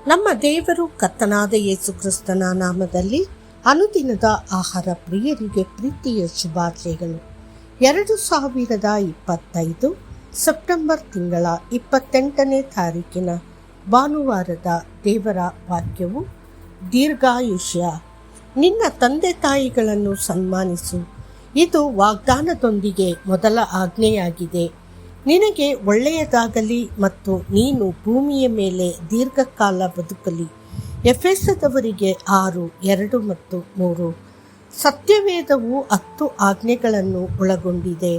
ನಮ್ಮ ದೇವರು ಕರ್ತನಾದ ಯೇಸು ಕ್ರಿಸ್ತನ ನಾಮದಲ್ಲಿ ಅನುದಿನದ ಆಹಾರ ಪ್ರಿಯರಿಗೆ ಪ್ರೀತಿಯ ಶುಭಾಶಯಗಳು. 2025 ಸೆಪ್ಟೆಂಬರ್ ತಿಂಗಳ 28ನೇ ತಾರೀಕಿನ ಭಾನುವಾರದ ದೇವರ ವಾಕ್ಯವು, ದೀರ್ಘಾಯುಷ್ಯ. ನಿನ್ನ ತಂದೆ ತಾಯಿಗಳನ್ನು ಸನ್ಮಾನಿಸು, ಇದು ವಾಗ್ದಾನದೊಂದಿಗೆ ಮೊದಲ ಆಜ್ಞೆಯಾಗಿದೆ. ನಿನಗೆ ಒಳ್ಳೆಯದಾಗಲಿ ಮತ್ತು ನೀನು ಭೂಮಿಯ ಮೇಲೆ ದೀರ್ಘಕಾಲ ಬದುಕಲಿ. ಎಫೆಸದವರಿಗೆ 6:2 ಮತ್ತು 3. ಸತ್ಯವೇದವು 10 ಆಜ್ಞೆಗಳನ್ನು ಒಳಗೊಂಡಿದೆ.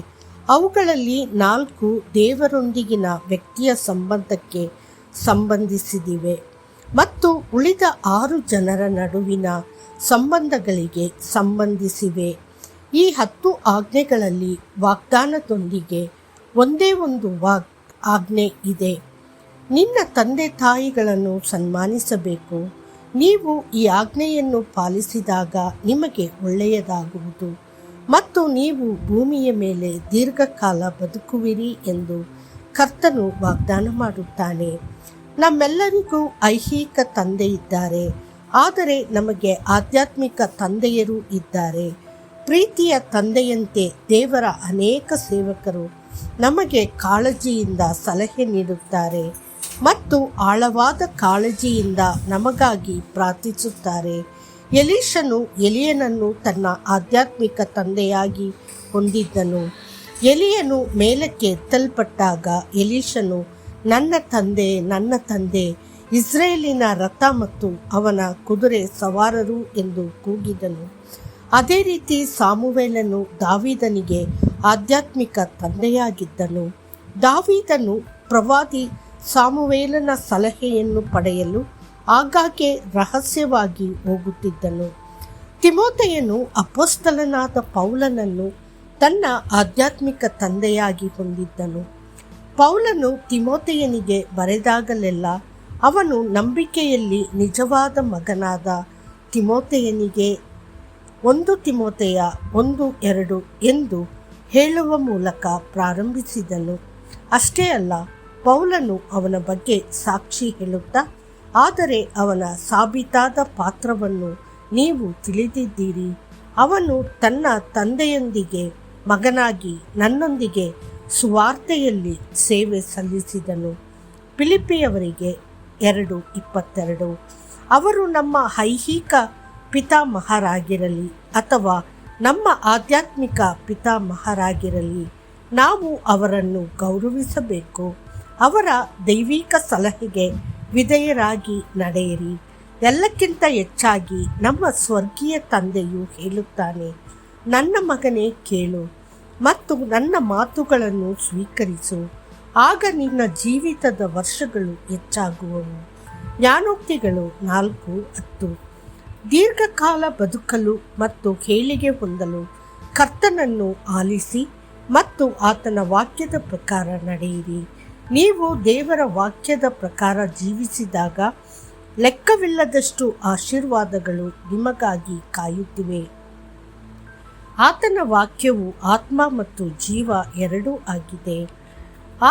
ಅವುಗಳಲ್ಲಿ 4 ದೇವರೊಂದಿಗಿನ ವ್ಯಕ್ತಿಯ ಸಂಬಂಧಕ್ಕೆ ಸಂಬಂಧಿಸಿದಿವೆ ಮತ್ತು ಉಳಿದ 6 ಜನರ ನಡುವಿನ ಸಂಬಂಧಗಳಿಗೆ ಸಂಬಂಧಿಸಿವೆ. ಈ 10 ಆಜ್ಞೆಗಳಲ್ಲಿ ವಾಗ್ದಾನದೊಂದಿಗೆ ಒಂದೇ ಒಂದು ಆಜ್ಞೆ ಇದೆ: ನಿನ್ನ ತಂದೆ ತಾಯಿಗಳನ್ನು ಸನ್ಮಾನಿಸಬೇಕು. ನೀವು ಈ ಆಜ್ಞೆಯನ್ನು ಪಾಲಿಸಿದಾಗ ನಿಮಗೆ ಒಳ್ಳೆಯದಾಗುವುದು ಮತ್ತು ನೀವು ಭೂಮಿಯ ಮೇಲೆ ದೀರ್ಘಕಾಲ ಬದುಕುವಿರಿ ಎಂದು ಕರ್ತನು ವಾಗ್ದಾನ ಮಾಡುತ್ತಾನೆ. ನಮ್ಮೆಲ್ಲರಿಗೂ ಐಹಿಕ ತಂದೆ ಇದ್ದಾರೆ, ಆದರೆ ನಮಗೆ ಆಧ್ಯಾತ್ಮಿಕ ತಂದೆಯರು ಇದ್ದಾರೆ. ಪ್ರೀತಿಯ ತಂದೆಯಂತೆ ದೇವರ ಅನೇಕ ಸೇವಕರು ನಮಗೆ ಕಾಳಜಿಯಿಂದ ಸಲಹೆ ನೀಡುತ್ತಾರೆ ಮತ್ತು ಆಳವಾದ ಕಾಳಜಿಯಿಂದ ನಮಗಾಗಿ ಪ್ರಾರ್ಥಿಸುತ್ತಾರೆ. ಎಲೀಷನು ಎಲಿಯನನ್ನು ತನ್ನ ಆಧ್ಯಾತ್ಮಿಕ ತಂದೆಯಾಗಿ ಹೊಂದಿದ್ದನು. ಎಲಿಯನು ಮೇಲಕ್ಕೆ ಎತ್ತಲ್ಪಟ್ಟಾಗ ಎಲೀಷನು, ನನ್ನ ತಂದೆ, ನನ್ನ ತಂದೆ, ಇಸ್ರೇಲಿನ ರಥ ಮತ್ತು ಅವನ ಕುದುರೆ ಸವಾರರು ಎಂದು ಕೂಗಿದನು. ಅದೇ ರೀತಿ ಸಾಮುವೇಲನು ದಾವೀದನಿಗೆ ಆಧ್ಯಾತ್ಮಿಕ ತಂದೆಯಾಗಿದ್ದನು. ದಾವೀದನು ಪ್ರವಾದಿ ಸಾಮುವೇಲನ ಸಲಹೆಯನ್ನು ಪಡೆಯಲು ಆಗಾಗ್ಗೆ ರಹಸ್ಯವಾಗಿ ಹೋಗುತ್ತಿದ್ದನು. ತಿಮೋಥೆಯನು ಅಪೊಸ್ತಲನಾದ ಪೌಲನನ್ನು ತನ್ನ ಆಧ್ಯಾತ್ಮಿಕ ತಂದೆಯಾಗಿ ಹೊಂದಿದ್ದನು. ಪೌಲನು ತಿಮೋಥೆಯನಿಗೆ ಬರೆದಾಗಲೆಲ್ಲ ಅವನು ನಂಬಿಕೆಯಲ್ಲಿ ನಿಜವಾದ ಮಗನಾದ ತಿಮೋಥೆಯನಿಗೆ 1 ತಿಮೋಥೆಯ 1:2 ಎಂದು ಹೇಳುವ ಮೂಲಕ ಪ್ರಾರಂಭಿಸಿದನು. ಅಷ್ಟೇ ಅಲ್ಲ, ಪೌಲನು ಅವನ ಬಗ್ಗೆ ಸಾಕ್ಷಿ ಹೇಳುತ್ತಾ, ಆದರೆ ಅವನ ಸಾಬೀತಾದ ಪಾತ್ರವನ್ನು ನೀವು ತಿಳಿದಿದ್ದೀರಿ. ಅವನು ತನ್ನ ತಂದೆಯೊಂದಿಗೆ ಮಗನಾಗಿ ನನ್ನೊಂದಿಗೆ ಸುವಾರ್ತೆಯಲ್ಲಿ ಸೇವೆ ಸಲ್ಲಿಸಿದನು. ಫಿಲಿಪ್ಪಿಯವರಿಗೆ 2:22. ಅವರು ನಮ್ಮ ಐಹಿಕ ಪಿತಾಮಹರಾಗಿರಲಿ ಅಥವಾ ನಮ್ಮ ಆಧ್ಯಾತ್ಮಿಕ ಪಿತಾಮಹರಾಗಿರಲಿ, ನಾವು ಅವರನ್ನು ಗೌರವಿಸಬೇಕು. ಅವರ ದೈವಿಕ ಸಲಹೆಗೆ ವಿಧೇಯರಾಗಿ ನಡೆಯಿರಿ. ಎಲ್ಲಕ್ಕಿಂತ ಹೆಚ್ಚಾಗಿ ನಮ್ಮ ಸ್ವರ್ಗೀಯ ತಂದೆಯು ಹೇಳುತ್ತಾನೆ, ನನ್ನ ಮಗನೇ ಕೇಳು ಮತ್ತು ನನ್ನ ಮಾತುಗಳನ್ನು ಸ್ವೀಕರಿಸು, ಆಗ ನಿನ್ನ ಜೀವಿತದ ವರ್ಷಗಳು ಹೆಚ್ಚಾಗುವವು. ಜ್ಞಾನೋಕ್ತಿಗಳು 4:10. ದೀರ್ಘಕಾಲ ಬದುಕಲು ಮತ್ತು ಏಳಿಗೆ ಹೊಂದಲು ಕರ್ತನನ್ನು ಆಲಿಸಿ ಮತ್ತು ಆತನ ವಾಕ್ಯದ ಪ್ರಕಾರ ನಡೆಯಿರಿ. ನೀವು ದೇವರ ವಾಕ್ಯದ ಪ್ರಕಾರ ಜೀವಿಸಿದಾಗ ಲೆಕ್ಕವಿಲ್ಲದಷ್ಟು ಆಶೀರ್ವಾದಗಳು ನಿಮಗಾಗಿ ಕಾಯುತ್ತಿವೆ. ಆತನ ವಾಕ್ಯವು ಆತ್ಮ ಮತ್ತು ಜೀವ ಎರಡೂ ಆಗಿದೆ.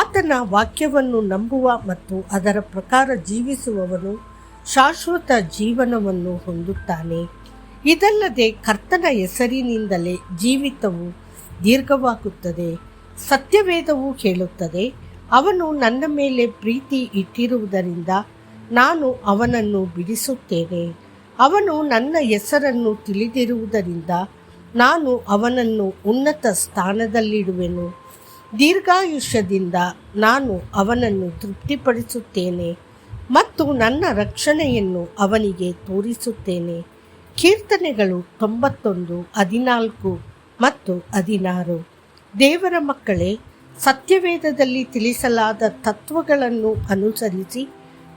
ಆತನ ವಾಕ್ಯವನ್ನು ನಂಬುವ ಮತ್ತು ಅದರ ಪ್ರಕಾರ ಜೀವಿಸುವವನು ಶಾಶ್ವತ ಜೀವನವನ್ನು ಹೊಂದುತ್ತಾನೆ. ಇದಲ್ಲದೆ ಕರ್ತನ ಹೆಸರಿನಿಂದಲೇ ಜೀವಿತವು ದೀರ್ಘವಾಗುತ್ತದೆ. ಸತ್ಯವೇದವು ಹೇಳುತ್ತದೆ, ಅವನು ನನ್ನ ಮೇಲೆ ಪ್ರೀತಿ ಇಟ್ಟಿರುವುದರಿಂದ ನಾನು ಅವನನ್ನು ಬಿಡಿಸುತ್ತೇನೆ. ಅವನು ನನ್ನ ಹೆಸರನ್ನು ತಿಳಿದಿರುವುದರಿಂದ ನಾನು ಅವನನ್ನು ಉನ್ನತ ಸ್ಥಾನದಲ್ಲಿಡುವೆನು. ದೀರ್ಘಾಯುಷ್ಯದಿಂದ ನಾನು ಅವನನ್ನು ತೃಪ್ತಿಪಡಿಸುತ್ತೇನೆ ಮತ್ತು ನನ್ನ ರಕ್ಷಣೆಯನ್ನು ಅವನಿಗೆ ತೋರಿಸುತ್ತೇನೆ. ಕೀರ್ತನೆಗಳು 91:14 ಮತ್ತು 16. ದೇವರ ಮಕ್ಕಳೇ, ಸತ್ಯವೇದದಲ್ಲಿ ತಿಳಿಸಲಾದ ತತ್ವಗಳನ್ನು ಅನುಸರಿಸಿ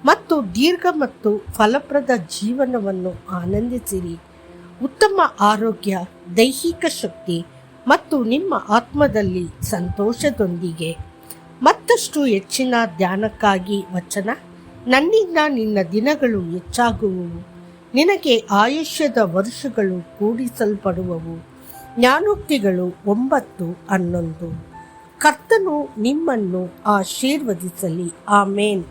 ಮತ್ತು ದೀರ್ಘ ಮತ್ತು ಫಲಪ್ರದ ಜೀವನವನ್ನು ಆನಂದಿಸಿರಿ. ಉತ್ತಮ ಆರೋಗ್ಯ, ದೈಹಿಕ ಶಕ್ತಿ ಮತ್ತು ನಿಮ್ಮ ಆತ್ಮದಲ್ಲಿ ಸಂತೋಷದೊಂದಿಗೆ. ಮತ್ತಷ್ಟು ಹೆಚ್ಚಿನ ಧ್ಯಾನಕ್ಕಾಗಿ ವಚನ, ನನ್ನಿಂದ ನಿನ್ನ ದಿನಗಳು ಹೆಚ್ಚಾಗುವವು, ನಿನಗೆ ಆಯುಷ್ಯದ ವರ್ಷಗಳು ಕೂಡಿಸಲ್ಪಡುವವು. ಜ್ಞಾನೋಕ್ತಿಗಳು 9:11. ಕರ್ತನು ನಿಮ್ಮನ್ನು ಆಶೀರ್ವದಿಸಲಿ. ಆಮೇನ್.